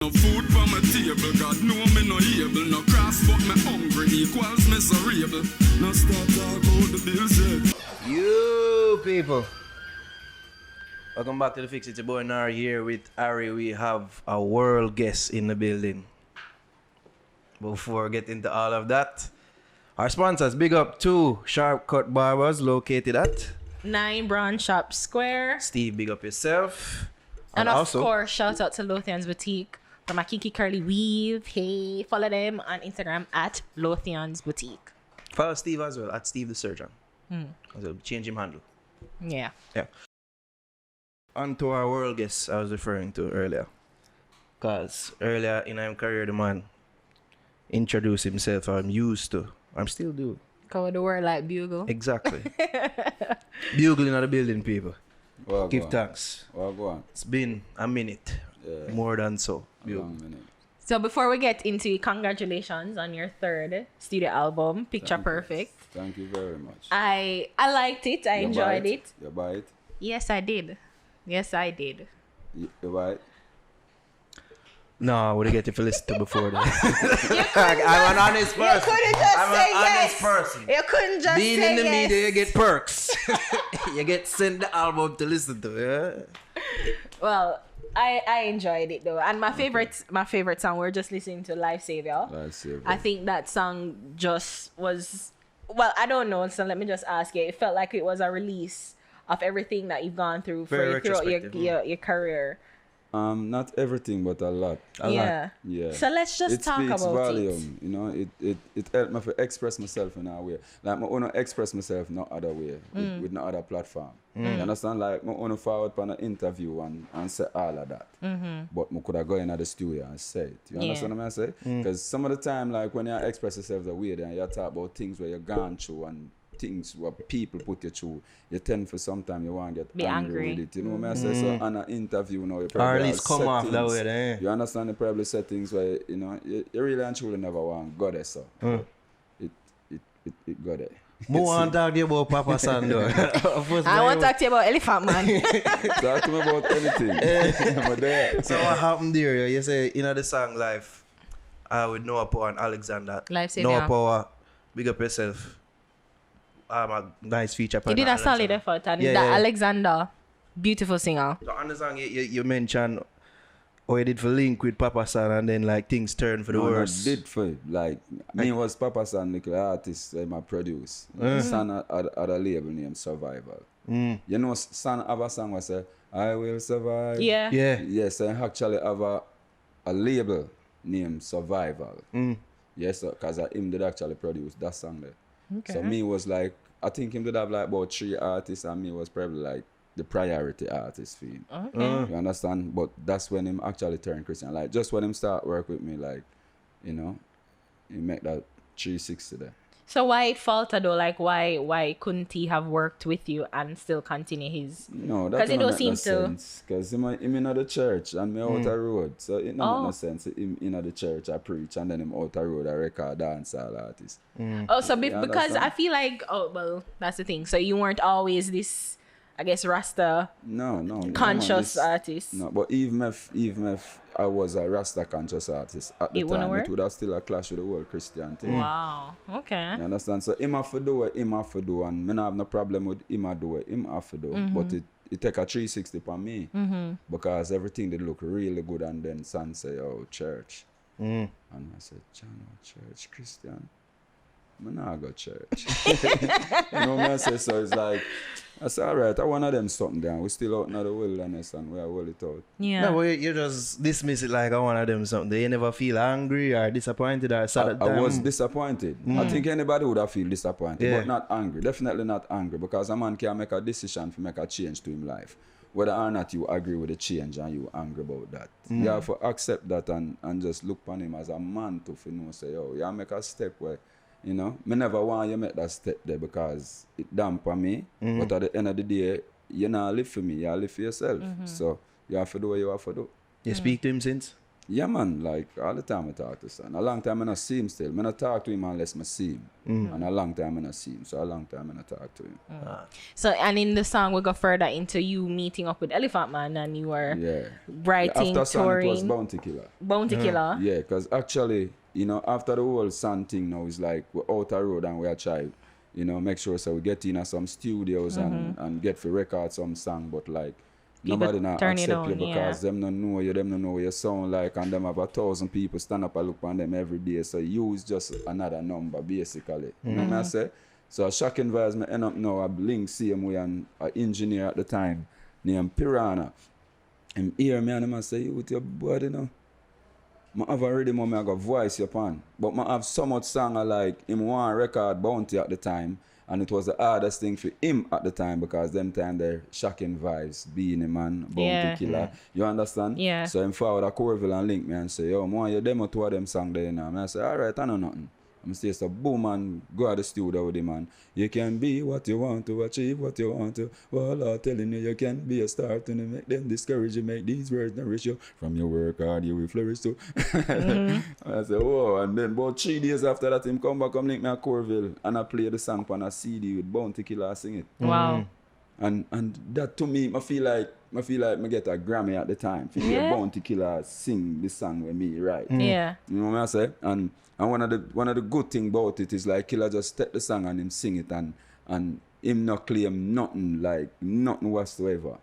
No food for my table, God know me no able. No cross but me hungry equals miserable. No start talk about the bills yet. You people, welcome back to the Fix It. Your boy Nar here with Ari. We have a world guest in the building. Before we get into all of that, our sponsors, big up to Sharp Cut Barbers located at 9 Brown Shop Square. Steve, big up yourself. And of also, course, shout out to Lothian's Boutique for my kinky curly weave. Hey, follow them on Instagram at Lothian's Boutique. follow Steve as well at Steve the Surgeon. Also, change him handle. Yeah. Yeah. On to our world guest I was referring to earlier. Because earlier in my career, the man introduced himself. I'm used to. I'm still do. Cover the word like bugle. Exactly. Bugling at the building, people. Well, Give thanks. Well, go on. It's been a minute. Yeah. More than so. A long minute. So before we get into it, congratulations on your 3rd studio album, Picture Thank you. Perfect. Thank you very much. I liked it. I enjoyed it. You buy it? Yes, I did. Yes, I did. You buy it? No, I would have get to listen to before that. You I'm an honest person. You couldn't just I'm say an honest yes. person. You couldn't just Being say in the yes. media, you get perks. You get sent the album to listen to. Yeah? Well, I enjoyed it though, and my favorite song, we're just listening to Life Savior. Life Savior. I think that song just was, well, I don't know, so let me just ask you. It felt like it was a release of everything that you've gone through Very throughout retrospective, your career. Not everything, but a lot. Yeah. Yeah. So let's just It talk speaks about volume. You know, it helped me to express myself in a way. Like, I want to express myself no other way, with no other platform. You understand? Like, I want to forward on an interview and say all of that. But I could have gone in the studio and say it. You understand what I say? Because some of the time, like, when you express yourself the way, then you talk about things where you're gone through and things where people put you through, you tend for sometimes you want to get Be angry. with it. You know what I say? So on an interview now, you Or probably at least have come off that settings. way there. You understand? You probably settings where, you know, you really and truly never want to go there, so it go there. More want to talk to you about Papa San though. I want to talk to you about Elephant Man. Talk to me about anything. I'm there. So what happened there? You say, you know the song Life with Noah Power and Alexander. Life Savior. Noah Power, big up yourself. A nice feature. You did a solid effort, and Yeah, that yeah. Alexander, beautiful singer. So on the song you mentioned how you did for link with Papa San and then like things turned for the worse. I did for it. Like, me was Papa San, like, the artist I produce. San had a label named Survival. You know, San have a song where say, I will survive. Yeah. Yeah. Yes, I actually have a label named Survival. Yes, because him did actually produce that song there. Okay. So me was like, I think him did have like about 3 artists, and me was probably like the priority artist for him. Okay. You understand? But that's when him actually turned Christian. Like, just when him start work with me, like, you know, he make that 360 there. So why it faltered though? Like why couldn't he have worked with you and still continue his? No, that 'Cause it don't don't make no seem to- sense. Because him in the church and me out the road. So it don't make no sense. Him in the church I preach and then him out the road I record dance all artists. Oh, so Yeah, because that's I feel like, oh well, that's the thing. So you weren't always this, I guess, Rasta No. conscious man, artist. No, but even if I was a Rasta conscious artist at the It wouldn't time, work? it would have still a clash with the whole Christian thing. Wow. Okay. You understand? So him have to do what him have to do, and me not have no problem with him have do what him have to do. But it take a 360 for me because everything did look really good, and then son say, "Oh, church," and I said, "John, church, Christian." I not go church. You know what I say? So it's like, I said, all right, I one of them something down. We still out in the wilderness and we are well it out. Yeah. No, but you just dismiss it like one of them something. You never feel angry or disappointed or sad at I time. was disappointed. I think anybody would have feel disappointed, Yeah. but not angry. Definitely not angry, because a man can make a decision to make a change to him life. Whether or not you agree with the change and you angry about that. You have to accept that and just look upon him as a man to know, say, oh, you make a step where, you know, me never want you make that step there because it damper me. But at the end of the day, you not live for me, you live for yourself. So you have to do what you have to do. You speak to him since? Yeah, man, like all the time I talk to son. A long time I not see him still. I not talk to him unless I see him. And a long time I not see him. So a long time I not talk to him. So, and in the song, we go further into you meeting up with Elephant Man and you were writing, After son, it was touring. Bounty Killer. Bounty Killer. Yeah, because actually, you know, after the whole son thing now, it's like we're out the road and we are trying, you know, make sure so we get in some studios and get for record some song, but like People nobody not turn it accept you on, because them don't know you, them don't know what you sound like, and them have 1,000 people stand up and look on them every day. So you is just another number basically. You know what I say? So a Shocking Vibes, me end up now a link same way and an engineer at the time named Piranha. Him hear me and him say, you with your body, you know. I have a rhythm I got voice upon. But I have so much song I like him one record Bounty at the time. And it was the hardest thing for him at the time because them time they're Shocking Vibes, Being a Man, Bounty Killer. You understand? Yeah. So him forward a Corville and link me and say, yo, man, you demo two of them song there now. And I say, alright, I know nothing. I'm say, so boom, and go at the studio with him, man. You can be what you want to, achieve what you want to. Well, I'm telling you, you can be a star to make them discourage you, make these words nourish you. From your work hard, you will flourish too. I say, whoa, and then about 3 days after that, him come back, come link me at Corville, and I play the song on a CD with Bounty Killer sing it. Wow. And that to me, I feel like I get a Grammy at the time. For hear Bounty Killer sing the song with me, right? Yeah. You know what I say? And one of the good thing about it is like Killer just take the song and him sing it and him not claim nothing whatsoever.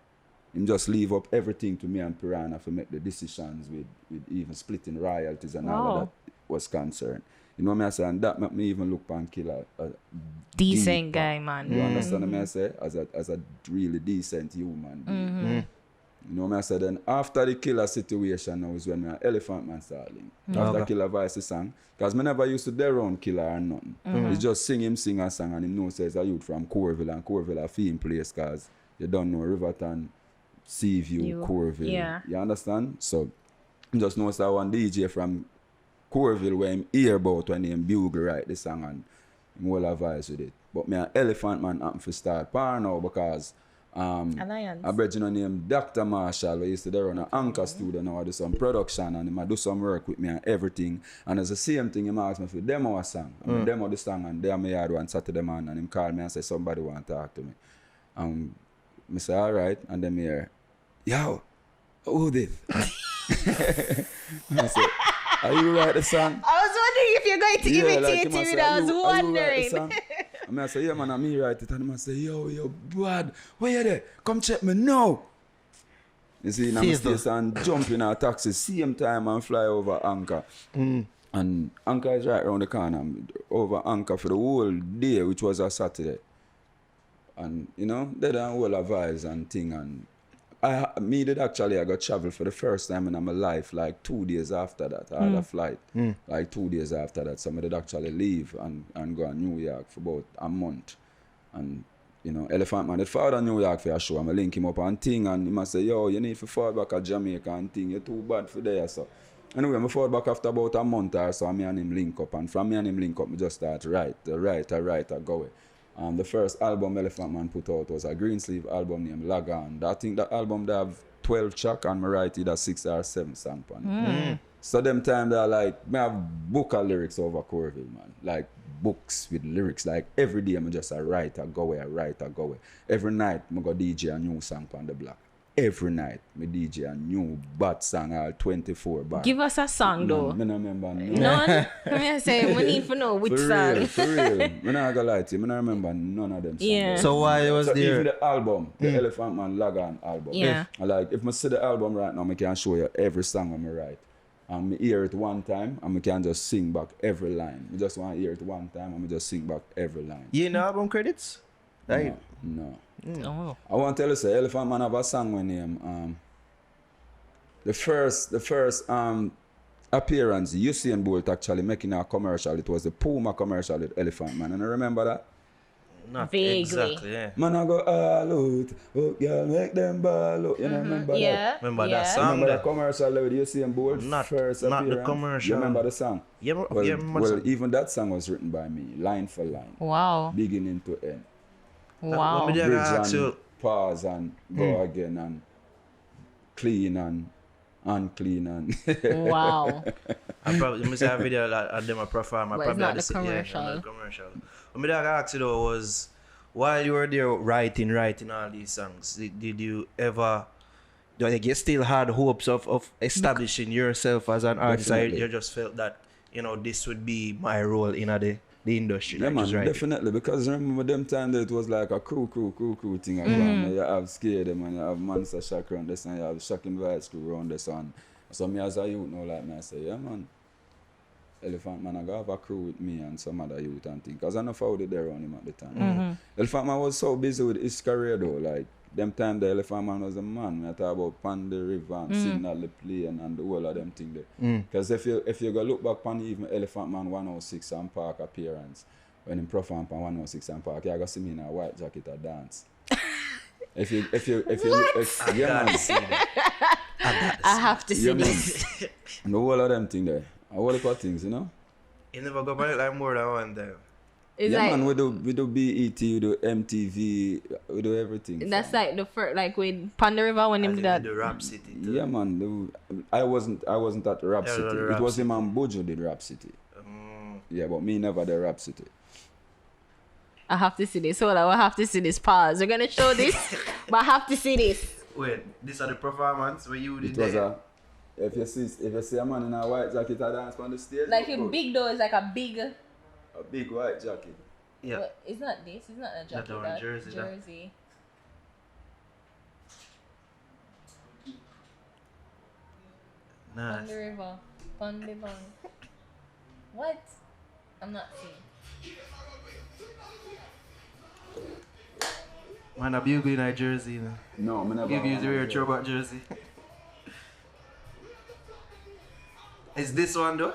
Him just leave up everything to me and Piranha to make the decisions with even splitting royalties and all of that was concerned. You know what I say? And that made me even look upon Killer Decent deeper. guy, man. You understand what I say? As a really decent human being. You know what I said? Then after the Killer situation now is when my Elephant Man starting. After Killer Vice song. Because I never used to dare around Killer or nothing. It's just sing a song and him know says a youth from Corville and Corville a theme place because you don't know Riverton, Seaview, Corville. Yeah. You understand? So just know that one DJ from Corville where him hear about when him Bugle write the song and him will advise with it. But me an Elephant Man happen to start par now because Alliance. a brother named Dr. Marshall, we used to run an Anchor studio now, I do some production and him do some work with me and everything. And it's the same thing, he asked me for demo a song. And I demo the song and there my yard one Saturday man and him called me and said somebody want to talk to me. And I say, alright, and then me hear, yo, who this? I said, are you write the song? I was wondering if you're going to imitate him, him, I was wondering. And I say, yeah man, me write it. And I say, yo, bad, where you there? Come check me now. You see, now I'm jump in a taxi, same time and fly over Anchor. And Anchor is right around the corner. I'm over Anchor for the whole day, which was a Saturday. And, you know, they done all advice and thing. And I got travel for the first time in my life, like 2 days after that. I had a flight, like 2 days after that. So I did actually leave and go to New York for about a month. And, you know, Elephant Man, they fought to New York for a show. I link him up and thing, and he must say, yo, you need to fall back to Jamaica and thing. You're too bad for there, so. Anyway, I fall back after about a month or so, me and him link up. And from me and him link up, I just start write, I go away. The first album Elephant Man put out was a Greensleeve album named Lagan. I think that album they have 12 track and I write either 6 or 7 songs on it. So them time they like, me have book of lyrics over Corville, man. Like books with lyrics. Like every day I just write, I go away. Every night I go DJ a new song on the block. Every night, me DJ a new bad song, all 24 bars. Give us a song, though. I don't remember none. None? I say, we need to know which song. For real. I'm not gonna lie to you, I don't remember none of them songs. Yeah. So why was there? Even the album, the Elephant Man Lagan album. Yeah. If I see the album right now, I can show you every song I write. And I hear it one time, and I can just sing back every line. I just want to hear it one time, and I just sing back every line. You know album credits? Right. No. Oh. I want to tell you, say, Elephant Man have a song with him. The first appearance, Usain Bolt actually making a commercial. It was the Puma commercial with Elephant Man. And I remember that? Not Vaguely. exactly, yeah. Man, I go all out. Oh, girl, make them ball out. You know, remember that? Yeah. Remember that song? Remember there? the commercial with Usain Bolt? Not first the appearance? commercial. You remember the song? Yeah, Well, yeah, remember the song. even that song was written by me, line for line, Wow. beginning to end. Wow. Let me just Bridge ask and you. pause and go again and clean unclean and Wow. I probably must have a video of them a perform. I But it's probably not had the to see- yeah, commercial. not the commercial. What I asked you though was, while you were there writing all these songs, did you ever, do you think you still had hopes of establishing yourself as an artist? Or Definitely. you just felt that, you know, this would be my role in the industry? yeah, like man, just writing? definitely. Because remember them time that it was like a crew thing. You have Scare them and you have Monster Shock around this and you have Shocking Vibes crew around this and so me as a youth know like me I say, yeah man, Elephant Man I go have a crew with me and some other youth and thing. Because I know how they there around him at the time. Elephant Man was so busy with his career though, like them time the Elephant Man was a man. I talk about Pan the River and Signal the Plane and the whole of them thing there. Because if you go look back on even Elephant Man 106 and Park appearance, when him perform on 106 and Park, you go see me in a white jacket or dance. if you yeah man, I have to see yeah, man. this. And the whole of them thing there. A whole lot of things, you know? You never go by it like more than one time. It's yeah, like man, we do BET, we do MTV, we do everything. that's like the first, like with Panda River when I him think that. the Rap City too. Yeah, man. I wasn't at Rap Yeah, City. the It Rap was City. him and Bojo did Rap City. Yeah, but me never the Rap City. I have to see this. Hold on, I have to see this. Pause. We're gonna show this, but I have to see this. Wait, these are the performance where you did It was there? if you see a man in a white jacket a dance on the stage. Like look a good. big though is like a big. A big white jacket. Yeah. What, it's not this. It's not a jacket. the one, that jersey, that. Jersey. Nice. Panda River. Panda Bang. What? I'm not seeing. Man, a bugle in a jersey. You know. No, me never. Give you the real throwback jersey. Is this one though?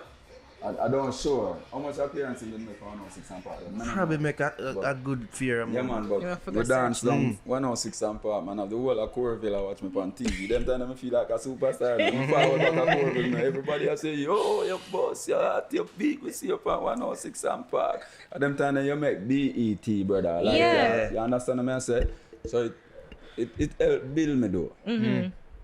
I don't sure. How much appearance in the make 106 and Park? Probably make a good fear. Yeah, man, but Yeah, I forgot we dance search. down 106 and Park, man. Have the whole of Corville I watch me on TV. Them time I feel like a superstar. I'm forward back at Corville. Man. Everybody I say, yo, your boss, you're hot, you're big. We see you on 106 and Park. At them time you make BET, brother. Like, Yeah. You understand what I say? So it helped build me though.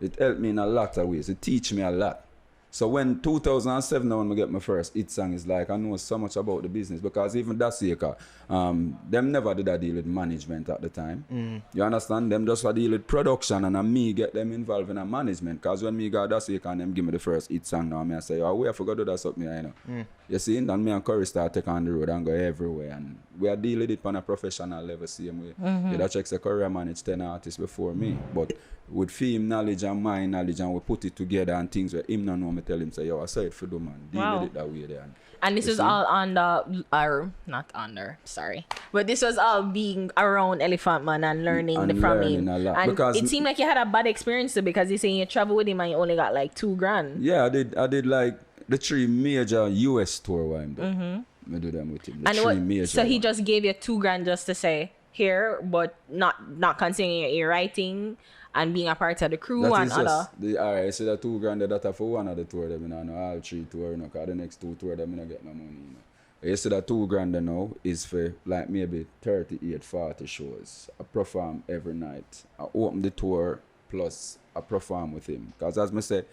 It helped me in a lot of ways. It teach me a lot. So when 2007 when I get my first hit song, it's like I know so much about the business because even that Seeker, them never did a deal with management at the time. You understand? Them just a deal with production and me get them involved in a management because when me got that Seeker and them give me the first hit song now, I say, oh, we forgot to do that something, you know. You see, and me and Curry start take on the road and go everywhere and we are dealing with it on a professional level same way. You that check the Curry managed 10 artists before me, but with film knowledge and my knowledge and we put it together and things where him not know me tell him say, yo, I saw it for do man. Deal Wow. with it that way there. And this You was see? all under, or not under, sorry. But this was all being around Elephant Man and learning And from learning him. a lot. And Because- it seemed like you had a bad experience too because you saying you traveled with him and you only got like $2,000. Yeah, I did like the 3 major US tour while I'm there. I do them with him. The And 3 major so he ones. just gave you $2,000 just to say here, but not considering your writing and being a part of the crew That and is other. just the alright. So the $2,000 that are for one of the tour them, you know, all 3 tour, you know, cause the next 2 tour them, I get my money, you know. You see that $2,000 now is for like maybe 38, 40 shows. I perform every night. I open the tour plus I perform with him. Cause as I say,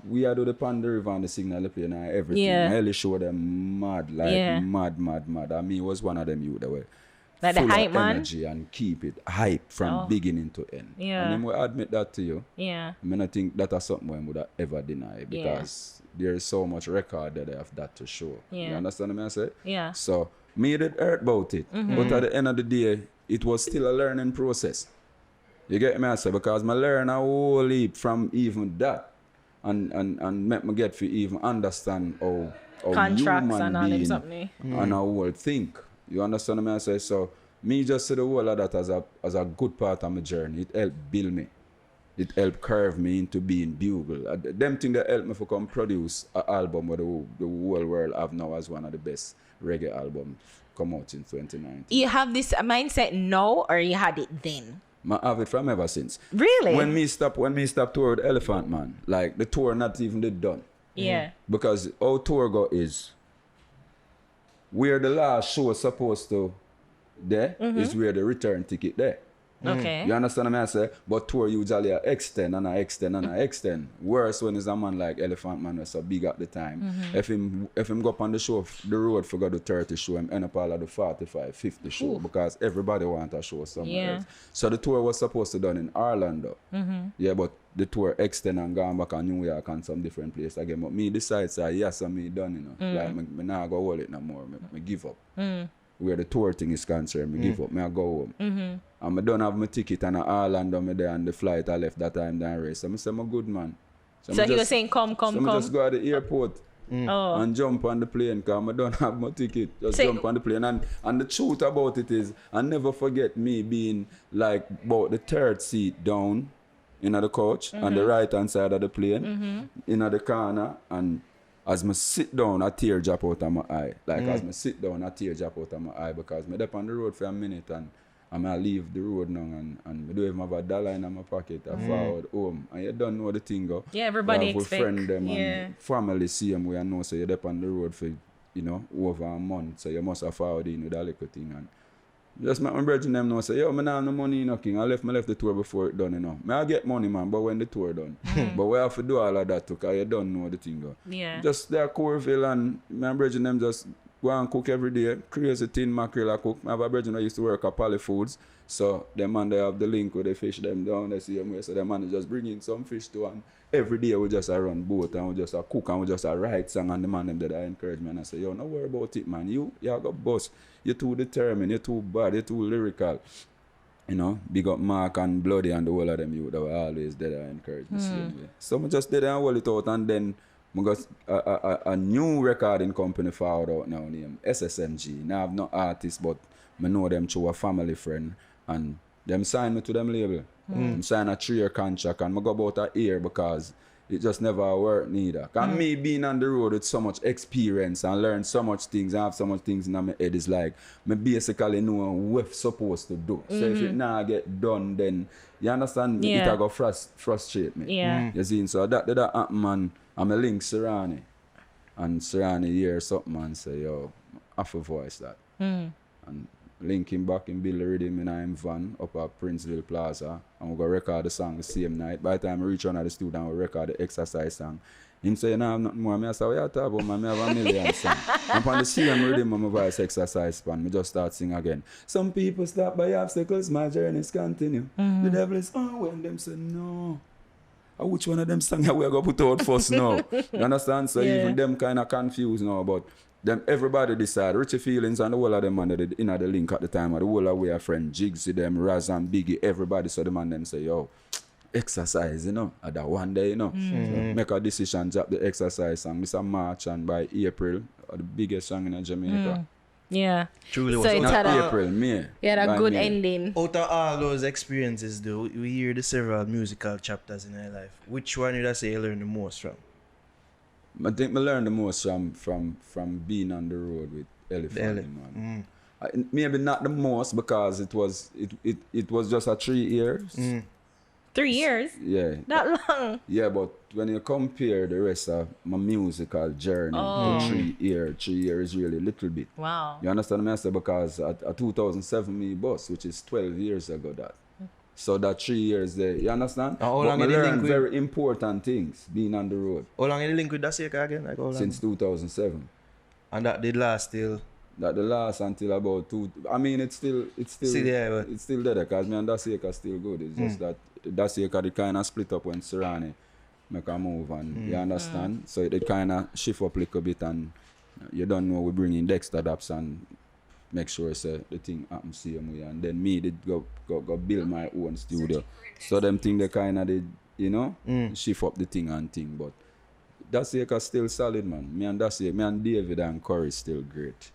we are do the Panda River and the Signal Plane and everything. Yeah. I really show them mad, like Yeah. mad. I mean, was one of them you that were Like the full hype of man? energy and keep it hype from beginning to end. Yeah. And then we admit that to you. Yeah. I mean, I think that is something I would have ever deny because there is so much record that I have that to show. Yeah. You understand what I say? Yeah. So, me did hurt about it. But at the end of the day, it was still a learning process. You get me, I say? Because I learn a whole heap from even that. And make me get to even understand how Contracts human and all them being something. and how whole think. You understand what I say? So, me just see the whole of that as a good part of my journey. It helped build me. It helped curve me into being Bugle. Them things that helped me to come produce an album where the whole world have now as one of the best reggae albums come out in 2019. You have this mindset now or you had it then? I have it from ever since. Really? When me stop tour with Elephant Man, like the tour not even did done. Yeah. Because our tour go is where the last show is supposed to there is where the return ticket there. Okay. You understand what I say? But tour usually a extend and a extend and a extend. Worse when it's a man like Elephant Man was so big at the time. If him go up on the show, the road for go to 30 show, him end up all of the 45, 50 show because everybody want a show somewhere else. So the tour was supposed to done in Orlando. Yeah, but the tour extend and gone back on New York and some different place again. But me decide say yes, and me done, you know. Like me nah go hold it no more. Me give up. Where the tour thing is concerned, me give up. Me I go home. And I don't have my ticket and Orlando me there and the flight I left that time down race. So I say I'm a good man. So he was saying come. So I just go to the airport and jump on the plane because I don't have my ticket. Just jump on the plane. And the truth about it is I never forget me being like about the third seat down in the coach on the right hand side of the plane in the corner, and as I sit down, a tear drop out of my eye. Like as I sit down, a tear drop out of my eye because I'm up on the road for a minute and I'm going to leave the road now and I don't even have a dollar in my pocket. I forward home. And you don't know the thing go. Yeah, everybody expect. Friend them and family see them where I know, so you're up on the road for, you know, over a month. So you must have forward in with that little thing. And just make my brethren them know, say, yo, I don't have no money in no king. I left the tour before it done, you know. I get money, man, but when the tour done. But we have to do all of that too, because you don't know the thing go. Yeah. Just there Corville and my brethren them just go and cook every day. Crazy tin mackerel I cook. I have a brethren that used to work at Poly Foods. So them man they have the link where they fish them down, they see them where. So them man just bring in some fish too, and every day we just run boat and we just cook and we just write song, and the man them that I encourage me and I say, yo, don't worry about it, man. You got boss. You're too determined, you're too bad, you're too lyrical. You know, big up Mark and Bloody and the whole of them you that were always there that encourage me same way. So I just did and hold it out, and then I got a new recording company forward out now named SSMG. Now I have no artist, but I know them through a family friend, and them signed me to them label. I'm sign a 3-year contract and I go about a year because it just never worked neither. Cause me being on the road with so much experience and learn so much things and have so much things in my head is like me basically know what I'm supposed to do. So if it now get done, then you understand it go frustrate me. Yeah. You see, so that happen, man. I'm a link Serrani. And Serrani hear something and say, yo, I have to voice that. And link him back in Bill Rhythm in I'm van up at Princeville Plaza, and we go record the song the same night. By the time I reach on at the studio and we record the exercise song, him say, nah, I have nothing more. I say, what you talk about, man? I have a million songs. And on the same rhythm of my voice exercise span, I just start sing again. Some people stop by obstacles, my journeys continue. The devil is when them say no. Which one of them songs we are going to put out first now? You understand? So even them kind of confused now, but them everybody decide. Richie Feelings and the whole of them man that in the link at the time, or the whole of our friend Jigsy, them, Raz and Biggie, everybody. So the man them say, yo, exercise, you know, at that one day, you know. So make a decision, drop the exercise song. It's a March, and by April, the biggest song in Jamaica. Yeah. Truly so was it's Not had a, April, May. it had a good May. ending. Out of all those experiences, though, we hear the several musical chapters in our life. Which one would I say you learn the most from? I think I learned the most from being on the road with Elephant Man. Maybe not the most because it was just a 3 years. 3 years? Yeah. That long? Yeah, but when you compare the rest of my musical journey to 3 years, 3 years is really a little bit. Wow. You understand what I say? Because at 2007 me bus, which is 12 years ago that. So that 3 years there, you understand? How But long I did you learned link with- very important things being on the road How long did you link with Dasika again? Like how long? since 2007. And that did last till... That the last until about I mean, it's still there, but- it's still there because me and Dasika still good. It's just that Dasika they kind of split up when Serrani make a move, and you understand. So it kind of shift up a little bit, and you don't know we bring in Dexter Daps and make sure say the thing happens same way, and then me did go build my own studio. So them thing they kind of did, you know, shift up the thing and thing, but. Dasika still solid, man. Me and David and Corey still great.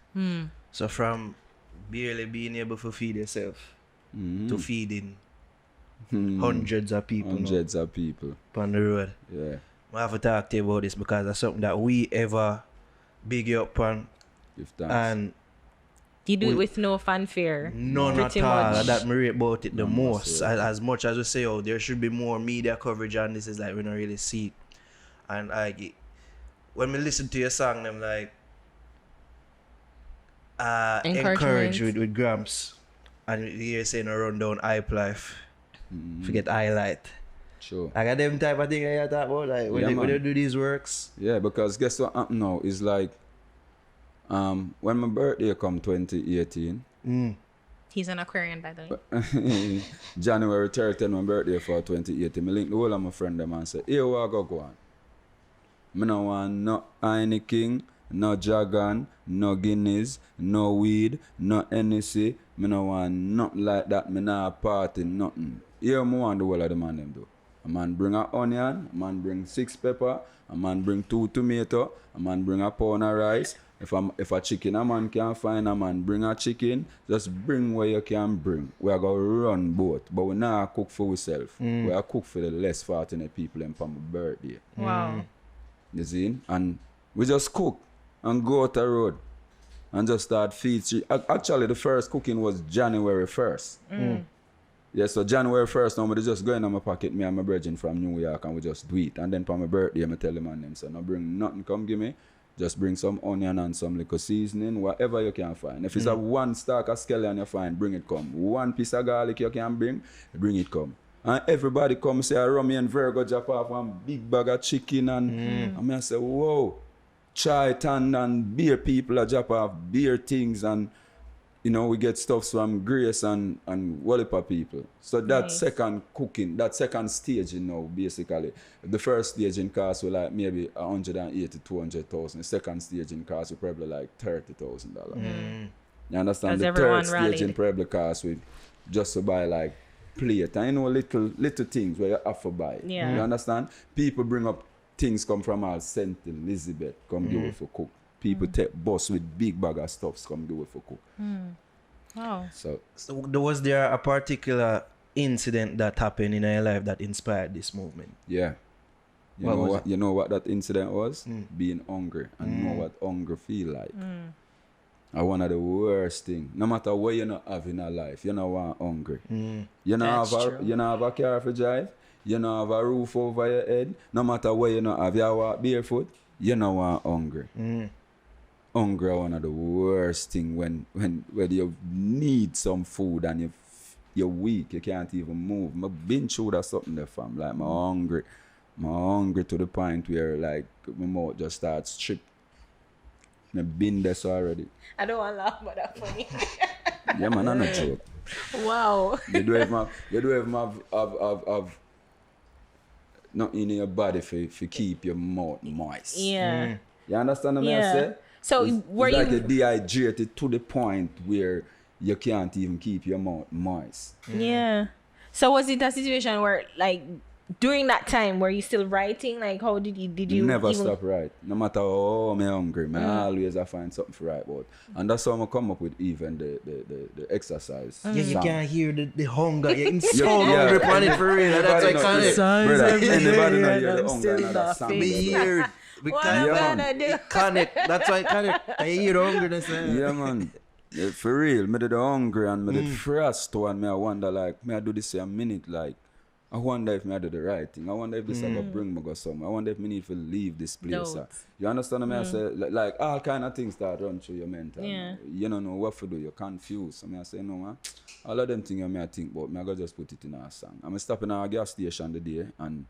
So from barely being able to feed yourself to feeding hundreds of people Hundreds of people. on the road. Yeah. I have to talk to you about this because that's something that we ever big you up on, Give thanks. and You do it with no fanfare. none Pretty at all. much. That me rate about it the None most. whatsoever. As much as we say, oh, there should be more media coverage on this, is like we don't really see it. And when we listen to your song, I'm like, encourage Encouragement. with Gramps and you're saying a rundown hype life. Forget highlight. Sure. I got them type of thing I talk about, like when they do these works. Yeah, because guess what happened now is like when my birthday come 2018. He's an Aquarian, by the way. January 30th, my birthday for 2018. I link the whole of my friend them and say, here what I go on. I don't want no Heineken, no Jagan, no Guinness, no weed, no NSC. I don't want nothing like that. I not party, nothing. Here I want the whole of the man them do. A man bring a onion, a man bring 6 pepper, a man bring 2 tomato, a man bring a pound of rice. If a chicken a man can find, a man bring a chicken. Just bring what you can bring. We are going to run both, but we not cook for ourselves. We are cook for the less fortunate people and for my birthday. Wow. You see? And we just cook and go out the road and just start feed. Actually, the first cooking was January 1st. Yeah, so January 1st, now I just go in my pocket, me and my brethren from New York, and we just do it. And then for my birthday, I tell the man them, so no bring nothing, come give me. Just bring some onion and some little seasoning, whatever you can find. If it's a 1 stalk of scallion you find, bring it come. 1 piece of garlic you can bring it come. And everybody come say, Rummy and Virgo drop off 1 big bag of chicken and I say, whoa, chai tan and beer people are drop off beer things and you know, we get stuff from Grace and Wallipa people. So that second cooking, that second stage, you know, basically. The first staging cost was like maybe 180 200,000. The second staging cost was probably like $30,000. You understand? The third staging probably cost with just to buy like plate. And you know, little things where you have to buy. Yeah. You understand? People bring up things come from all St. Elizabeth, come do it for cook. People take bus with big bag of stuff, come do it for cook. Wow. So was there a particular incident that happened in your life that inspired this movement? Yeah. You know what that incident was? Being hungry and know what hunger feel like. And one of the worst things. No matter what you not have in your life, you know want hungry. You not have a car for drive. You not have a roof over your head. No matter what you not have, you walk barefoot. You know want hungry. Hunger is one of the worst things when you need some food and you're weak, you can't even move. I've been through that something there, fam. Like, I'm hungry to the point where, like, my mouth just starts stripped. I've been there so already. I don't want to laugh, but that's funny. Yeah, man, I'm not joke. Wow. You do have nothing in your body for keep your mouth moist. Yeah. You understand what I say? So it's like you're dehydrated to the point where you can't even keep your mouth moist. Yeah. So was it a situation where, like, during that time, were you still writing? Like, how did you never stop write? No matter how I'm hungry, I always find something to write about. And that's how I come up with even the exercise. Yeah, you can't hear the hunger. You're so Yeah. hungry upon it for real. That's iconic. Anybody know hear the hunger and that sound? Be here. What am I gonna do? Connect. That's why connect. I hear the hungerness. Yeah, man. Yeah, for real. Me did the hungry and me did frost and me I wonder like, me I do this a minute like, I wonder if I do the right thing. I wonder if this is going to bring me go somewhere. I wonder if I need to leave this place. You understand what I say? Like all kind of things start run through your mental. Yeah. You don't know what to do. You're confused. So I say, no, man. All of them things I think about, I go just put it in a song. I'm stopping at a gas station today and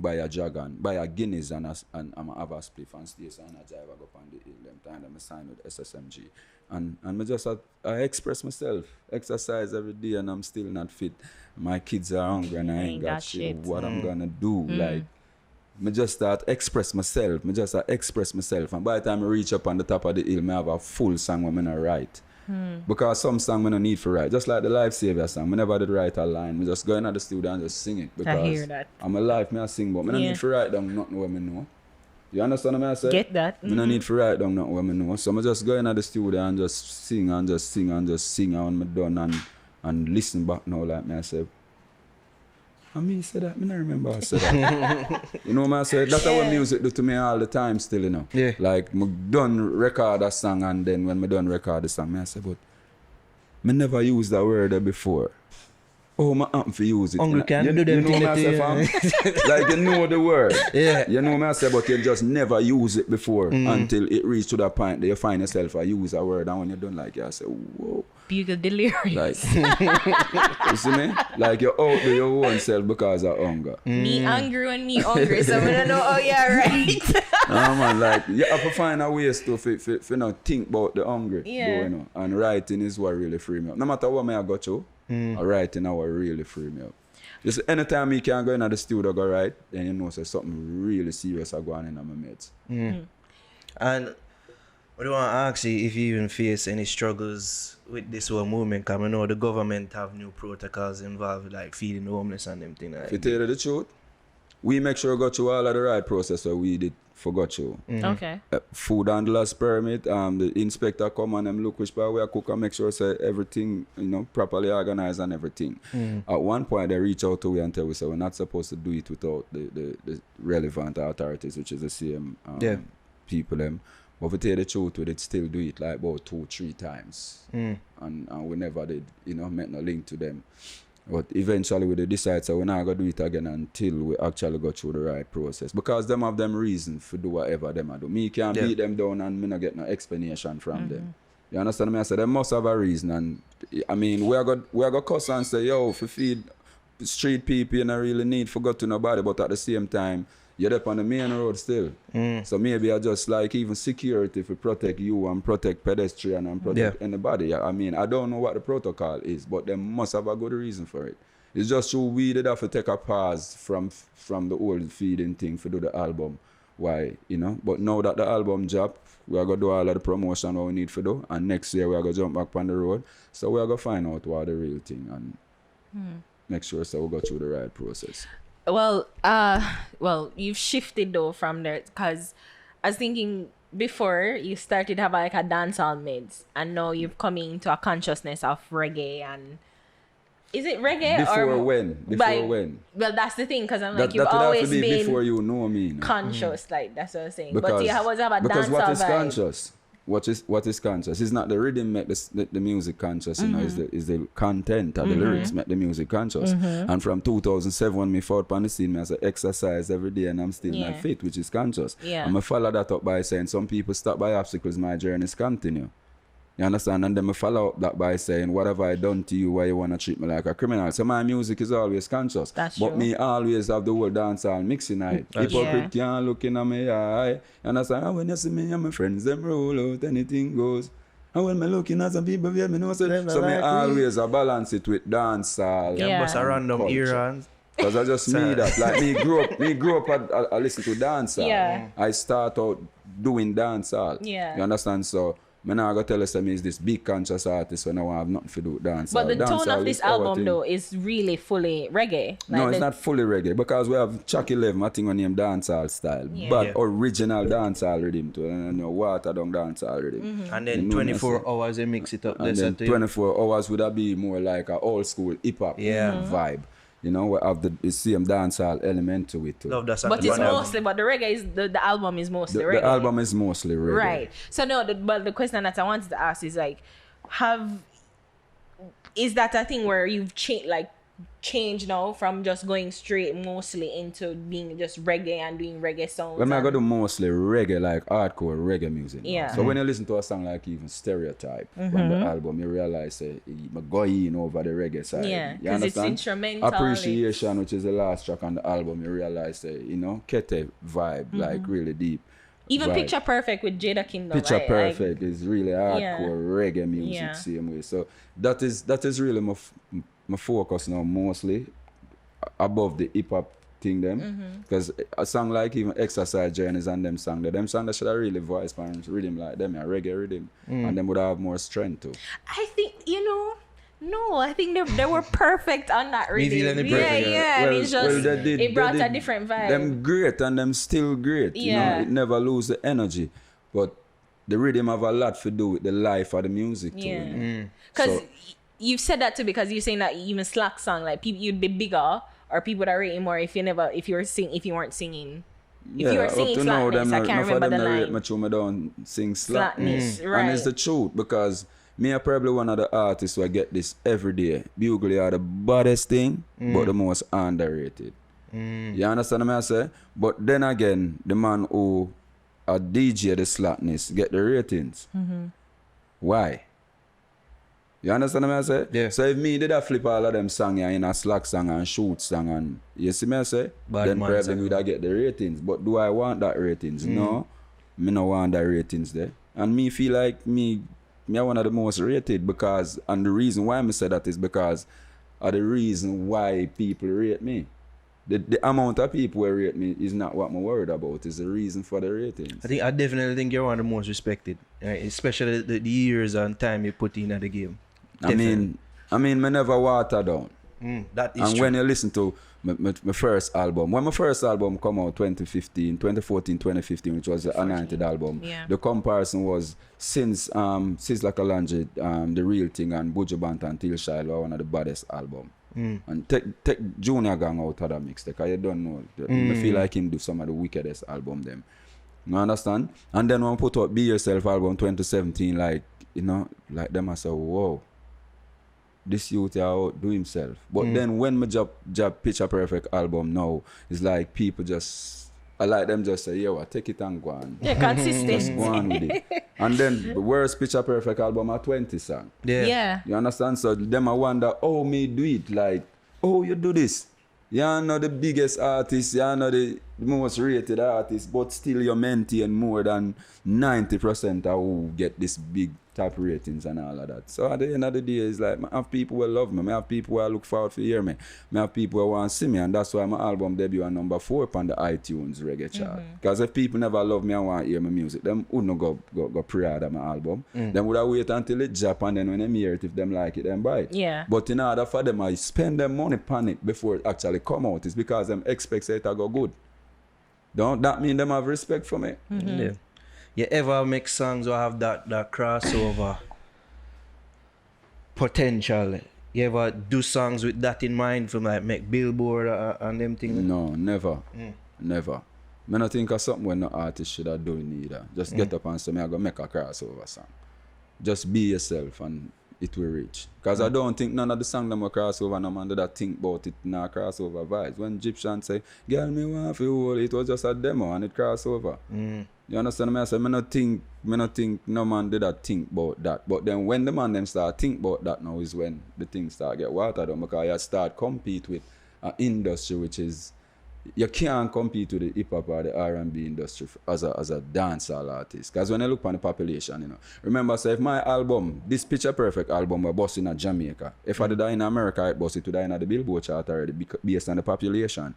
buy a Jagan, buy a Guinness and I'm have a spliff and stay and I drive up on the hill. Them time I sign with SSMG. And I just I express myself, exercise every day and I'm still not fit. My kids are hungry and I ain't got shit. What I'm gonna do? Like, I just start express myself. And by the time I reach up on the top of the hill, I have a full song when I write. Because some song I don't need for write. Just like the Life Savior song. I never did write a line. I just go into the studio and just sing it. Because I hear that. I'm alive, I sing, but I don't need to write down nothing what I know. You understand what I say? Get that. I don't need to write down nothing what I know. So I just go into the studio and just sing and just sing and just sing and when I'm done and listen back now like me I say. And me say that, I don't remember I said that. You know what I say? That's what music do to me all the time still, you know. Yeah. Like, I done record a song and then when I done record the song, I say, but I never used that word there before. Oh, I happen to use it. Hungry can do them you know what I say, fam? Like, you know the word. Yeah. You know what I say, but you just never use it before until it reach to that point that you find yourself, I use a word and when you're done like, I say, whoa. Bugle delirious. Like, you see me? Like you're out there your own self because of hunger. Me angry when me hungry, so I don't know. Oh yeah, right. No man, like you have to find a ways to for not think about the hungry. Yeah. Though, you know. And writing is what really free me up. No matter what I got to, writing now what really free me up. Just anytime me can go into the studio go write, then you know so something really serious are going in my mates. And I want to ask you if you even face any struggles with this whole movement, because I know the government have new protocols involved with like feeding the homeless and them things. Like To tell you the truth, we make sure we go through all of the right process so we did forgot you. Okay. Food handlers permit, the inspector come and them look which part we cook and make sure say everything, you know, properly organized and everything. At one point they reach out to we and tell we say we're not supposed to do it without the relevant authorities, which is the same people them. But if we tell the truth, we did still do it like about 2-3 times. And we never did, you know, make no link to them. But eventually we did decide so we're not going to do it again until we actually go through the right process. Because them have them reason for do whatever them do. Me can't beat them down and me not get no explanation from them. You understand me? I said they must have a reason. And I mean, we are going to cuss and say, yo, if you feed street people, you don't really need to go to nobody. But at the same time, you're up on the main road still. So maybe I just like even security to protect you and protect pedestrian and protect anybody. I mean, I don't know what the protocol is, but they must have a good reason for it. It's just true we did have to take a pause from the old feeding thing to do the album. Why, you know? But now that the album dropped, we are going to do all of the promotion what we need to do. And next year we are going to jump back on the road. So we are going to find out what the real thing and make sure so we go through the right process. Well, you've shifted though from there, because I was thinking before you started have like a dancehall mids, and now you've come into a consciousness of reggae. And is it reggae Before or when? Before when? Well, that's the thing, because I'm like, That you've would have always to be been before you know me. You know? conscious, like that's what I'm saying. Because, but you always have a because dancehall what is vibe. conscious? What is conscious? It's not the rhythm make the music conscious, you know, is the content of the lyrics make the music conscious. And from 2007 when me fought on the scene, me as an exercise every day and I'm still not fit, which is conscious. And I follow that up by saying some people stop by obstacles, my journeys continue. You understand? And then I follow up that by saying, what have I done to you why you want to treat me like a criminal? So my music is always conscious. That's but true. me always have the whole dancehall mixing it. Hypocrite can't look in my eye. You understand? And when you see me and my friends, them roll out, anything goes. And when me looking at some people, me know so me always a balance it with dancehall. But a random culture. era. Because I just need that. Like me grew up I listen to dancehall. I start out doing dancehall. You understand? So I'm not going to tell you that is this big conscious artist when I have nothing to do with dancehall. But the tone of this album though is really fully reggae. Like no, it's not fully reggae because we have Chuck 11, I think on him dancehall style. But original dancehall rhythm too. And water down dancehall rhythm. And then 24 hours they mix it up. And then 24 hours would that be more like a old school hip hop vibe. You know, we have the same dancehall element to it too. Love that song. But it's mostly, but the reggae is, the album is mostly reggae. The album is mostly reggae. Right. So no, but the question that I wanted to ask is like, is that a thing where you've changed now from just going straight mostly into being just reggae and doing reggae songs? When I go to mostly reggae, like hardcore reggae music. Yeah. So when you listen to a song like even Stereotype from the album, you realize I go in over the reggae side. Yeah, you understand? it's instrumental. Appreciation, which is the last track on the album, you realize you know, Kete vibe, like really deep. Even vibe. Picture Perfect with Jada Kingdom. Picture right? Perfect is really hardcore reggae music same way. So that is really my focus now mostly above the hip hop thing them because a song like even Exercise Journeys and them that should have really voice and rhythm like them, reggae rhythm, and them would have more strength too. I think I think they were perfect on that rhythm. Yeah. Well, it's just it brought a different vibe. Them great and them still great. You know, it never lose the energy, but the rhythm have a lot to do with the life of the music too. Yeah, because you've said that too, because you're saying that even slack song, like people, you'd be bigger or people that rate you more if you weren't singing. If you were singing slackness, I can't remember the line. I don't sing Slackness, right. And it's the truth because me are probably one of the artists who get this every day. Bugle are the baddest thing, but the most underrated. You understand what I say? But then again, the man who a DJ the slackness get the ratings. Why? You understand what I say? Yeah. So if me did a flip all of them song here in a slack song and shoot song and you see me I say? Bad then man probably song. we'd get the ratings. But do I want that ratings? No. Me no want that ratings there. And me feel like me are one of the most rated because and the reason why me say that is because of the reason why people rate me. The amount of people who rate me is not what I'm worried about. It's the reason for the ratings. I definitely think you're one of the most respected, right? Especially the years and time you put in at the game. I mean, me never water down. That is And true. when you listen to my first album, when my first album come out 2014, 2015, which was the Anointed album, Yeah. the comparison was since Sizzla Kalonji, The Real Thing and Buju Banton and Till Child were one of the baddest album. And take Junior Gang out of that mix because you don't know. I feel like him do some of the wickedest album them. You understand? And then when I put out Be Yourself album 2017, like, you know, like them I say, whoa. This youth out do himself. But then when my job Picture Perfect album now, it's like people just I like them just say, yeah, take it and go on. Yeah, Just consistent. go on with it. And then the worst Picture Perfect album are 20 song. Yeah. You understand? So them I wonder, oh me do it like, oh you do this. You're not the biggest artist, you're not the most rated artist, but still you maintain more than 90% of who get this big top ratings and all of that. So at the end of the day, it's like, I have people who love me, I have people who look forward to hear me, I have people who want to see me, and that's why my album debut on number 4 on the iTunes reggae chart. Because if people never love me and want to hear my music, them wouldn't go pre-order my album. Them would have wait until it drop, and then when they hear it, if them like it, then buy it. Yeah. But in order for them, I spend them money on it before it actually come out. It's because them expect it to go good. Don't that mean them have respect for me? Yeah. You ever make songs or have that crossover potential? You ever do songs with that in mind from like make Billboard and them things? No, never. Never. I don't think of something when no artist should have done either. Just get up and say, I'm going to make a crossover song. Just be yourself and it will reach. Because I don't think none of the songs that will crossover, no man that think about it in a crossover vibes. When Egyptian say, girl, me want to hold it was just a demo and it crossover. You understand me? I say, me not think no man did that think about that. But then when the man them start think about that now is when the things start get watered down because you start compete with an industry which is you can't compete with the hip hop or the R&B industry as a dancehall artist. Because when I look on the population, you know, remember, so if my album, this Picture Perfect album, were bust in Jamaica, if I did that in America, it bust it to die in the Billboard chart already based on the population.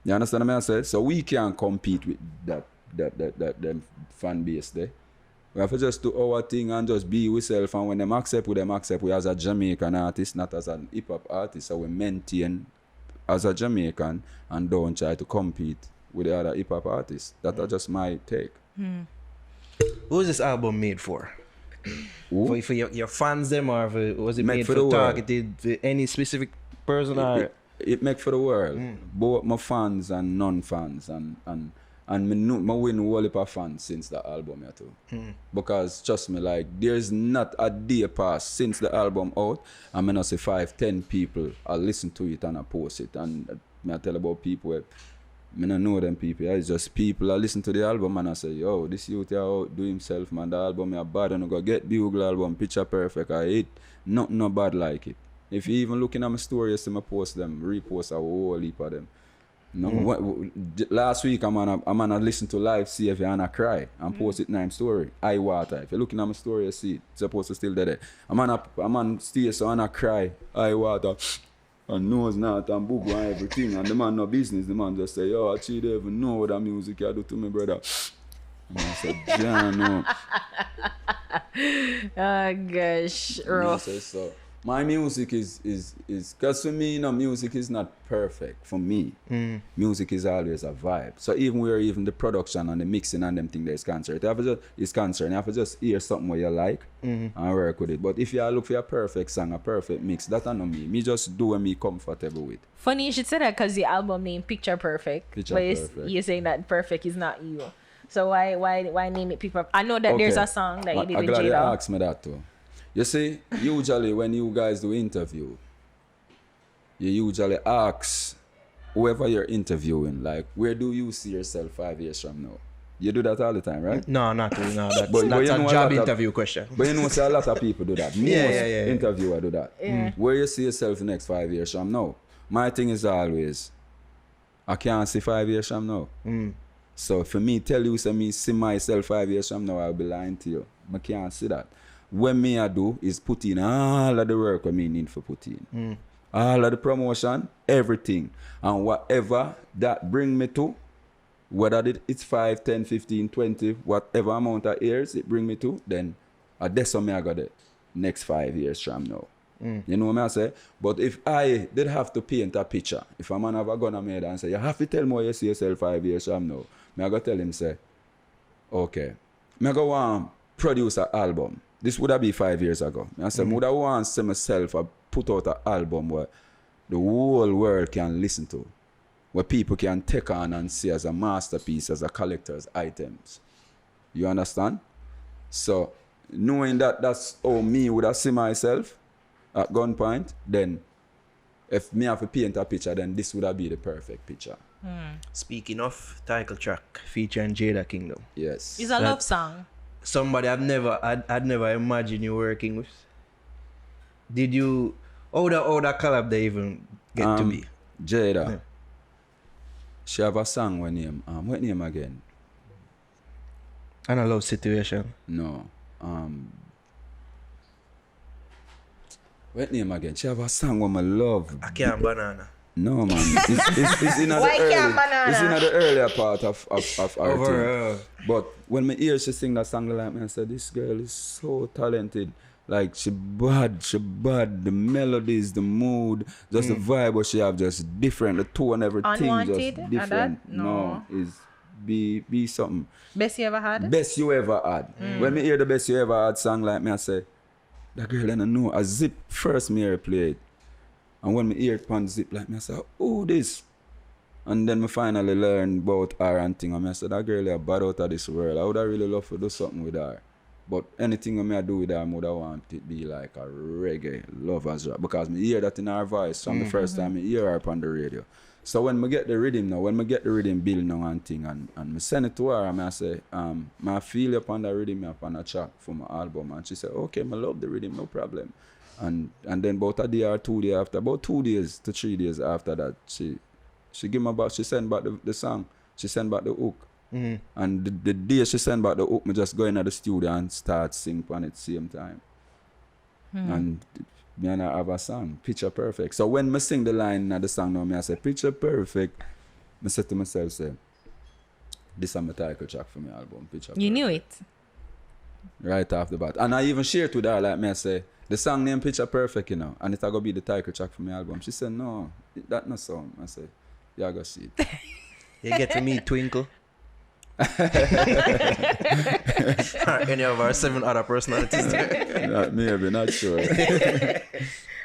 You understand what I say? So we can't compete with that fan base there. We have to just do our thing and just be ourselves, and when them accept we as a Jamaican artist, not as an hip hop artist. So we maintain as a Jamaican and don't try to compete with the other hip hop artists. That's just my take. Who was this album made for? Who? For your fans them or was it Make made for for the world. targeted for any specific person or It make for the world. Both my fans and non-fans and me win whole heap of fans since the album here too. Because trust me, like there's not a day pass since the album out and I not say 5-10 people I listen to it and I post it and I tell about people I don't know them people. It's just people I listen to the album and I say, yo, this youth here out do himself, man. The album here bad and I go get Bugle album, Picture Perfect. I hate nothing no bad like it. If you even looking at my story, you see me post them, repost a whole heap of them. No, last week I'm on a listen to live CF and I cry and post it in my story. I water. If you're looking at my story, you see it. It's supposed to still there. I'm on stage so and I cry. I water. And nose not and book and everything. And the man no business. The man just say, yo, I actually don't even know what that music you do to me, brother. And I said, yeah, no. Oh gosh, rough. So my music is because for me, you know, music is not perfect for me. Music is always a vibe. So even the production and the mixing and them thing that is concerned, you have to just hear something where you like and work with it. But if you look for a perfect song, a perfect mix, that not me. Me just do what me comfortable with. Funny you should say that because the album name Picture Perfect. Picture but Perfect. You're saying that perfect is not you. So why name it Picture? I know that there's a song that you did I'm with glad you Jada. asked me that too. You see, usually when you guys do interview, you usually ask whoever you're interviewing, like, where do you see yourself 5 years from now? You do that all the time, right? No, not really. No, that's, But that's you a know a job lot of- interview question. But you know, say a lot of people do that. Most Yeah. interviewer do that. Where you see yourself the next 5 years from now? My thing is always, I can't see 5 years from now. So for me, tell you, say me see myself 5 years from now, I'll be lying to you. I can't see that. What me I do is put in all of the work I me need for put in. All of the promotion, everything. And whatever that bring me to, whether it's 5, 10, 15, 20, whatever amount of years it bring me to, then that's how me I got the next 5 years from now. You know what I say? But if I did have to paint a picture, if a man have a gun on me head and say, you have to tell me how you see yourself 5 years from now, me I go tell him, say, okay, me I go produce an album. This would have been 5 years ago. I said, I would have want to see myself put out an album where the whole world can listen to, where people can take on and see as a masterpiece, as a collector's items. You understand? So, knowing that that's how me would have seen myself at gunpoint, then if me have to paint a picture, then this would have been the perfect picture. Speaking of title track featuring Jada Kingdom, Yes. It's a love song. somebody I'd never imagined you working with. Did you? How that collab they even get to be? Jada. Yeah. She have a song with name. What name again? And a love situation. No. What name again? She have a song with my love. I can't banana. No man. It's in Why can't banana? It's in the earlier part of our thing. Over. But when me hear she sing that song like me, I said this girl is so talented. Like she bad, the melodies, the mood, just the vibe what she have just different, the tone, everything Unwanted, just different. that? No. Is be something. Best you ever had? Best you ever had. When me hear the best you ever had song like me, I say, that girl I don't know. A Zip first me hear play it. And when me hear it on Zip like me, I say, oh this. And then me finally learn about her and thing. And I said, that girl is bad out of this world. I would have really love to do something with her. But anything I do with her, I would have want it be like a reggae lovers rap. Because me hear that in her voice from the first time I hear her on the radio. So when me get the rhythm now, when me get the rhythm build now and thing, and me send it to her, and I say, I feel upon the rhythm upon a track for my album. And she said, okay, I love the rhythm, no problem. And then about a day or 2 days after, about 2 days to 3 days after that, she give me back, she sent back the song, she sent back the hook. And the day she sent back the hook, me just go into the studio and start sing on it same time. And me and I have a song, Picture Perfect. So when me sing the line in the song now, I say, Picture Perfect, I say to myself, say, this is my title track for my album, Picture Perfect. You knew it. Right off the bat. And I even shared with her, like me, I say, the song named Picture Perfect, you know, and it's going to be the title track for my album. She said, no, that not song. I said, yeah, go see it. You get to meet Twinkle. Or any of our 7 other personalities there. Maybe, not sure.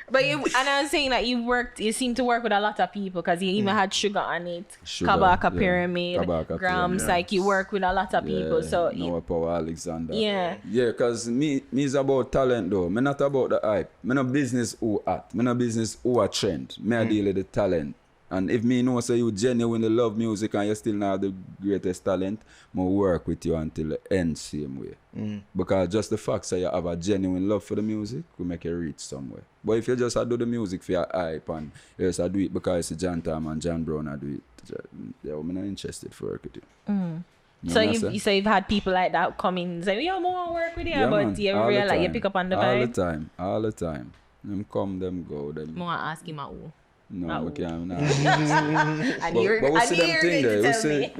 But I was saying that you seem to work with a lot of people because you even had Sugar on it, Sugar, Kabaka yeah. Pyramid, Kabaka Grams, Pyramid. like you work with a lot of people. So Noah Power Alexander. Yeah. Yeah, because me is about talent though. Me not about the hype. Me no business who at. Me no business who a trend. Me I deal with the talent. And if me know say you genuinely love music and you still not have the greatest talent, I work with you until the end same way. Because just the fact that you have a genuine love for the music will make you reach somewhere. But if you just do the music for your hype and you just do it because it's John Tam and John Brown I do it, yeah, I'm not interested for work with you. You So know what I'm saying? you've had people like that come in and say, yo, I want to work with you, Yeah, but man. you All the realize you time. pick up on the All the vibe. time. All the time. Them come, them go. Them. I want to ask him out. No, we can't. Nah. And you're but we see them going thing to there. tell me.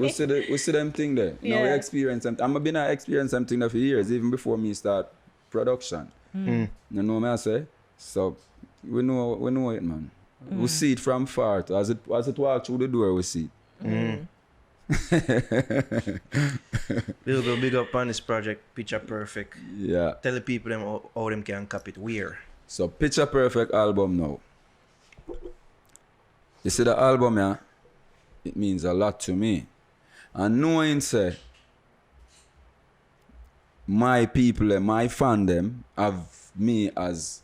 We see them thing there. You know, we Yeah. experience them. I'm been experience something there for years, even before me start production. You know what I say? So we know it, man. We see it from far. As it walk through the door, we see it. We'll go big up on this project, Picture Perfect. Yeah. Tell the people them how them can copy it. Where? So Picture Perfect album now. You see the album, yeah? It means a lot to me. And knowing say my people, my fan them have me as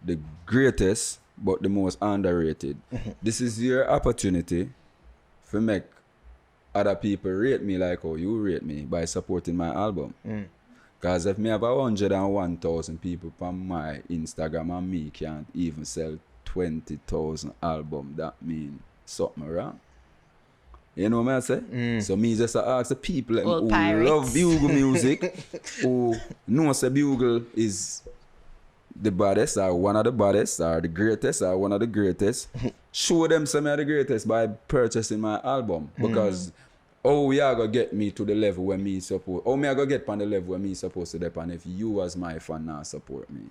the greatest but the most underrated. This is your opportunity to make other people rate me like how you rate me by supporting my album. Because if me have 101,000 people on my Instagram and me can't even sell 20,000 album, that mean something wrong. You know what I say? So me just ask the people who love Bugle music, who know say Bugle is the baddest or one of the baddest or the greatest or one of the greatest, show them some of the greatest by purchasing my album. Because how you are going to get me to the level where me support, how me are going to get on the level where me supposed to depend if you as my fan now support me.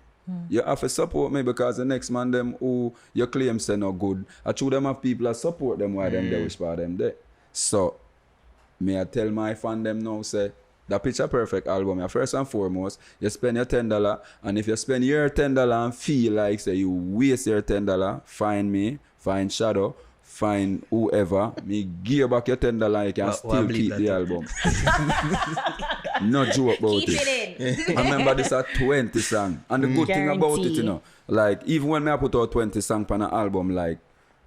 You have to support me because the next man them who your claims say no good, I show them have people that support them why them they wish for them there. So me I tell my fan them now say the Picture Perfect album, first and foremost, you spend your $10, and if you spend your $10 and feel like say you waste your $10, find me, find Shadow, find whoever, me give back your $10, you can still keep the album. No joke about Keep it in. I remember this at 20 song. And the good thing about it, you know, like even when I put out 20 songs on an album, like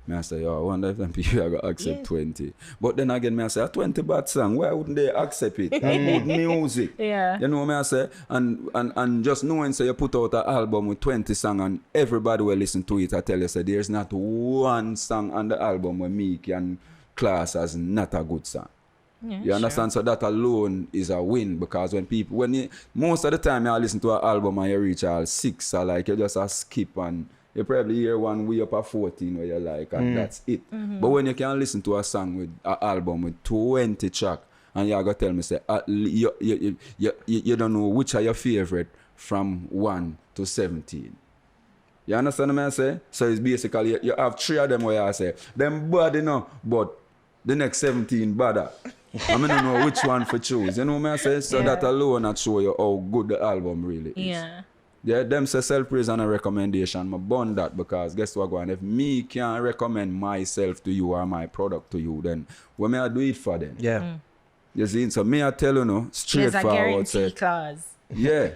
me I say, yo, I wonder if them people are gonna accept 20. But then again, me I say, a 20 bad song, why wouldn't they accept it? That good music. Yeah. You know what I say? And just knowing say you put out an album with 20 songs and everybody will listen to it, I tell you, say there's not one song on the album where me can class as not a good song. Yeah, you understand? So that alone is a win because most of the time you listen to an album and you reach all 6 or like you just a skip and you probably hear one way up at 14 where you like and that's it. But when you can listen to a song with an album with 20 tracks and you're going to tell me say you don't know which are your favorite from 1 to 17. You understand what I say? So it's basically you have 3 of them where I say them bad enough but the next 17 badder. I don't know which one to choose. You know what I say? So that alone not show you how good the album really is. Yeah, them say self-praise and a recommendation. I bond that because guess what, going? If me can't recommend myself to you or my product to you, then what may I do it for them? Yeah. You see, so me I tell you no, straightforward. There's a guarantee clause. Yeah.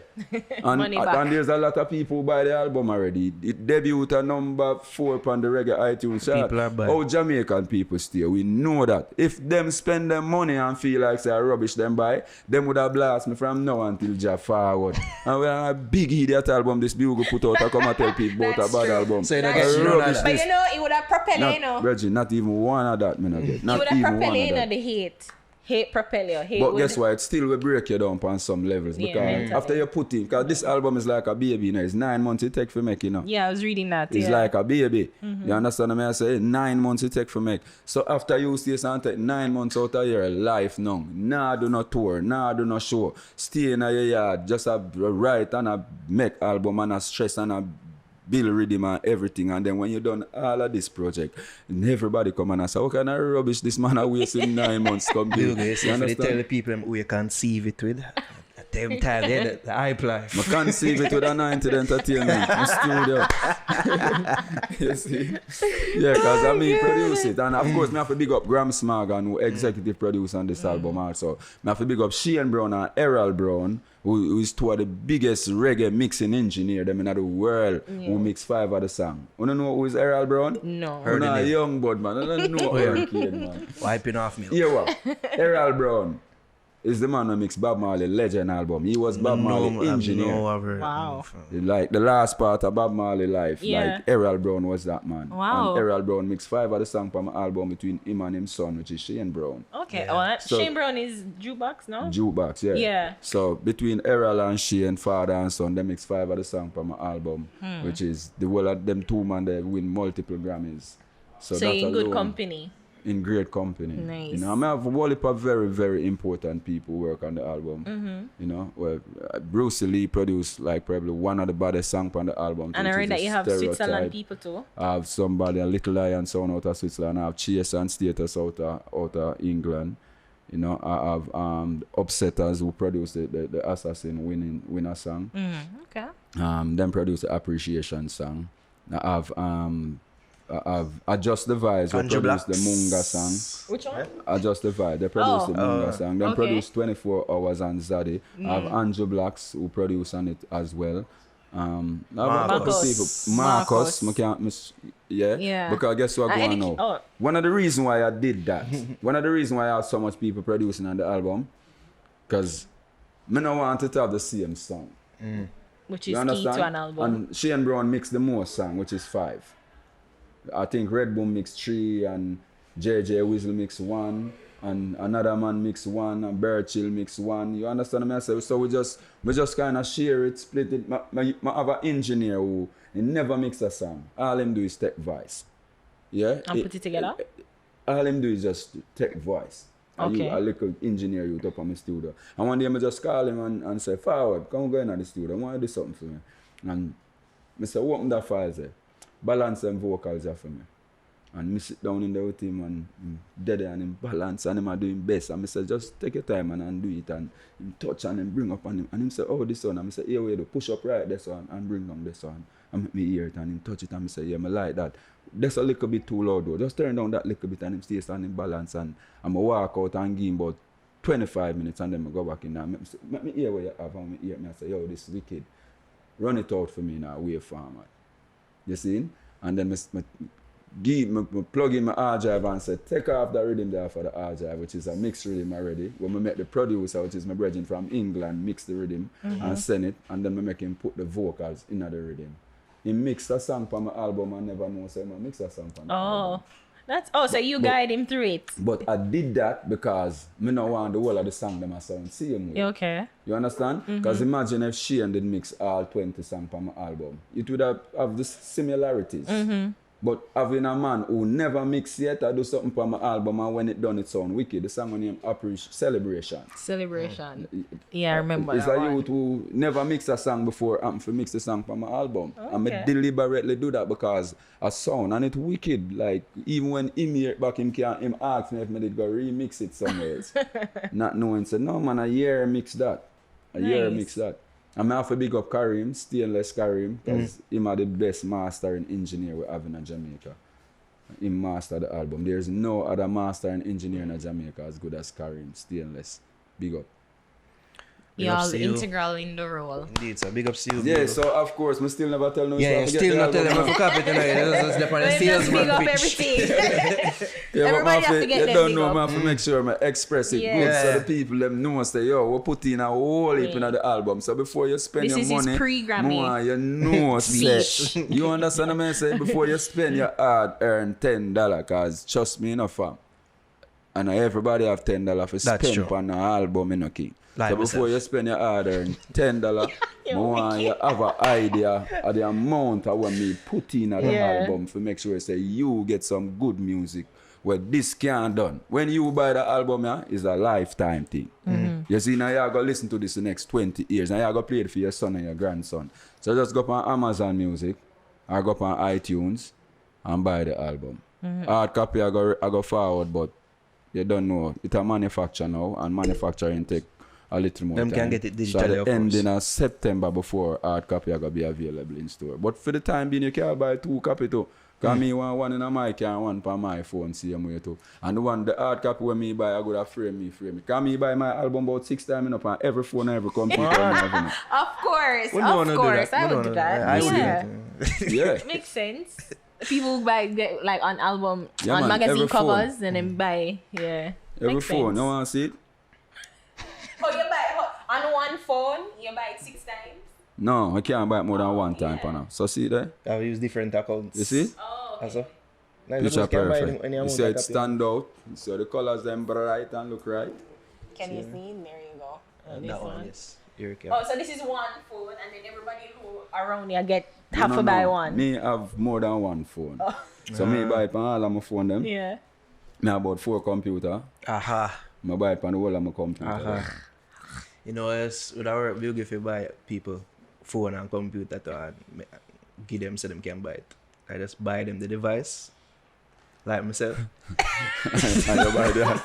and there's a lot of people who buy the album already. It debuted at number 4 on the reggae iTunes chart. People are buying. How Jamaican people stay. We know that. If them spend their money and feel like say rubbish them buy, them would have blast me from now until Jah forward. And we are a big idiot album this Bugle put out. I come and tell people about a bad album. So you don't get rubbish But you know, it would have propelled you know. Reggie, not even one of that me not get. It Not would have even one propelled of you that. the hate. Hate propel you. Hate But would- guess what? It still will break you down on some levels Yeah, because mentally. after you put it, because this album is like a baby, you know, it's 9 months it take for make, you know. Yeah, I was reading that. It's yeah. like a baby. You understand what I say? 9 months it take for make. So after you stay and take 9 months out of your life now, nah do no tour, nah do no show. Stay in your yard, just a write and a make album and a stress and a build rhythm and everything. And then when you done all of this project, everybody come and say, how can I rubbish this man are wasting 9 months come Bugle, build? you see, if they tell the people who you conceive it with, at them time, the hype life. I conceive it with a 90 entertainment in studio. You see? Yeah, because I mean produce it. And of course, I have to big up Graham Smagan, who executive produce on this album also. I have to big up Shane Brown and Errol Brown, who is two of the biggest reggae mixing engineer them in the world, who mix 5 of the song. You don't know who is Errol Brown? No. You know a young bud, man. I don't know Hurricane, man. Wiping off me. Yeah, what? Errol Brown is the man who mixed Bob Marley Legend album. He was Bob Marley engineer. Wow. Like the last part of Bob Marley life, Yeah. like Errol Brown was that man. Wow. And Errol Brown mixed 5 of the songs from an album between him and his son, which is Shane Brown. Okay. Yeah. Well, So- Shane Brown is jukebox, no? Jukebox, yeah. Yeah. So between Errol and Shane, father and son, they mixed 5 of the songs from an album, which is the whole of them 2 man they win multiple Grammys. So that you're in good alone- company. In great company. Nice. You know, I have a whole heap of very, very important people who work on the album. You know, well, Bruce Lee produced like probably one of the baddest songs on the album. And I which read is that a you have Stereotype. Switzerland people too. I have somebody, a Little Lion sound out of Switzerland. I have Chase and Status out of England. You know, I have Upsetters who produced the Assassin winner song. Okay. Them produce the Appreciation song. I have Adjust the Vibes who Andrew produced the Blacks. Munga song. Which one? Adjust the Vibe. They produce the Munga song. Them okay. produce 24 Hours and Zaddy. I have Andrew Blacks who produce on it as well. I have a couple Marcus. people. Marcus. I can't Yeah. Because guess what going any- on? oh. One of the reasons why I did that, one of the reasons why I have so much people producing on the album, because me no want it to have the same song. which You is key understand? to an album. And Shane Brown mixed the most song, which is 5. I think Red Boom mixed 3, and JJ Weasel mixed 1, and another man mixed 1, and Birchill mixed 1. You understand what I say? So we just kind of share it, split it. I have an engineer who he never mix a song. All him do is take voice. Yeah? And put it together? All him do is just take voice. And Okay. A little engineer you up on my studio. And one day I just call him and say, Forward, come go in the studio. I want to do something for me. And I say, open that file, say, balance them vocals there for me. And I sit down in there with him and him dead and him balance and him are doing best. And I say, just take your time and do it. And him touch and him bring up on him. And him say, oh, this one. And I say, here we do, push up right this one and bring down this one. And make me hear it and him touch it and I say, yeah, I like that. That's a little bit too loud though. Just turn down that little bit and him stay standing balance and I'm a walk out and give him about 25 minutes and then I go back in there. Make me hear what you have and me hear me and say, yo, this is wicked. Run it out for me now, wave format. You see? And then I plug in my hard drive and say, take off the rhythm there for the hard drive, which is a mixed rhythm already. When I make the producer, which is my brethren from England, mix the rhythm and send it, and then I make him put the vocals in the rhythm. He mixed a song for my album and never know, so I mix a song for my album. So you guide him through it. But I did that because I don't want the whole of the song them a sound same way. Okay. You understand? Because imagine if Shane did mix all 20 songs for my album. It would have the similarities. But having a man who never mix yet, I do something for my album and when it done it sound wicked. The song name Celebration. Yeah, I remember It's that a one. youth who never mix a song before and for mix the song for my album. And I Okay. deliberately do that because a sound and it wicked. Like even when him hear it back, him ask me if I did go remix it somewhere else. Not knowing, say no man, a year mix that. A year Nice. mix that. And I have to big up Karim, Stainless Karim, because him are the best mastering engineer we have in Jamaica. He mastered the album. There's no other mastering engineer in Jamaica as good as Karim, Stainless. Big up. You're ups all to you. integral in the role. Indeed, so big ups to you. Yeah, big so of course, I still never tell no Yeah, so I still forget not the tell them album if you copy tonight. Just step on the Let's sales just big man up pitch. everything. Yeah, Everybody but has to get you them don't big know, up. I have to make sure I express it Yeah. good so Yeah. the people them know say, yo, we put in a whole heap in the album. So before you spend This your is his money, pre-Grammy more you know, say, you understand what I say? Before you spend your hard-earned $10, because trust me enough, fam. And everybody have $10 for That's spend true. on an album, you know, king. Like So before myself. you spend your hard-earned $10, more you have an idea of the amount of what me put in at the Yeah. album to make sure say you get some good music where this can't done. When you buy the album, yeah, it's a lifetime thing. You see, now you're going to listen to this the next 20 years. Now you're going to play it for your son and your grandson. So just go up on Amazon Music or go up on iTunes and buy the album. Hard copy I go forward, but you don't know. It's a manufacture now, and manufacturing take a little more Them time. can get it digitally, So at of the course. ending of September before hard copy are going to be available in store. But for the time being, you can buy 2 copy too. Because me want one in my car and one for my phone, same way too. And the hard copy when me buy, I go to frame me. Because me buy my album about 6 times enough on every phone and every computer. I have, Of course, We don't wanna do that. I We would don't do that. wanna- I would do Yeah. that. yeah. Makes sense. People buy like on album, Yeah, on man, magazine every phone. covers, and then buy, yeah. Every Makes phone. sense. You want to see it? Oh, you buy on one phone, you buy it 6 times? No, I can't buy it more than one time per now. So see there? I've used different accounts. You see? Oh, Also, nice, Picture suppose can buy perfect. any You amount see of it copy. stand out. You see the colors them bright and look right. can you see? There you go. This That one, one. yes. Here it Oh, comes. so this is one phone, and then everybody who around you get No, have no, to buy no. one. Me have more than one phone. So me buy it on all of my phone them. Yeah. Me have about 4 computer. Aha. I buy it on the whole of my computer. Aha. You know, it's with our big if you buy people phone and computer to give them so them can buy it. I just buy them the device. Like myself. And you buy that.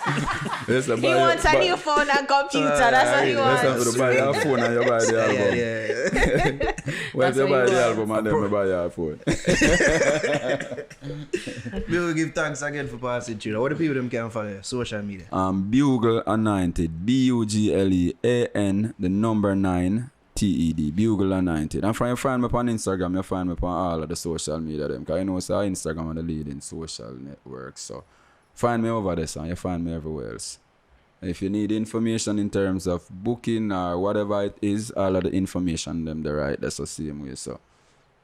Yes, I He buy wants a buy- new phone and computer. That's what he Yes, wants. I buy your phone and you buy the album. Yeah. Well, if That's you what buy he the wants. album and then I buy your phone. We will give thanks again for passing through. What the people them can follow? Social media. Bugle Anointed. Buglean, the number 9, TED, Bugle Anointed. And you find me on Instagram, you find me on all of the social media them. Because you know, so Instagram are the leading social network. So find me over there, son. You find me everywhere else. If you need information in terms of booking or whatever it is, all of the information them the right, that's the same way. So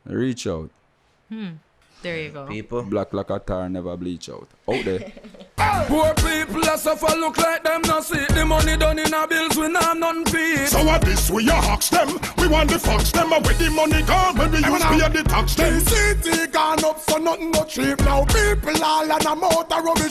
reach out. There you go. People. Black like a tar, never bleach out. Out there. Poor people that suffer look like them not see the money done in our bills we not have nothing pay. So what this we a hawks them? We want the fox them and with the money gone when we use pay the tax them. The city gone up so nothing no cheap now. People all on a motor rubbish.